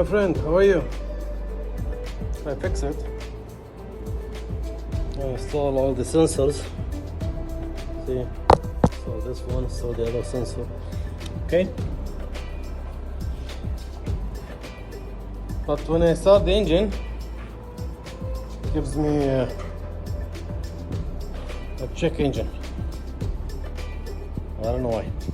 my friend, how are you? I fix it. I install all the sensors. See, so this one, so the other sensor. Okay. But when I start the engine, it gives me a check engine. I don't know why.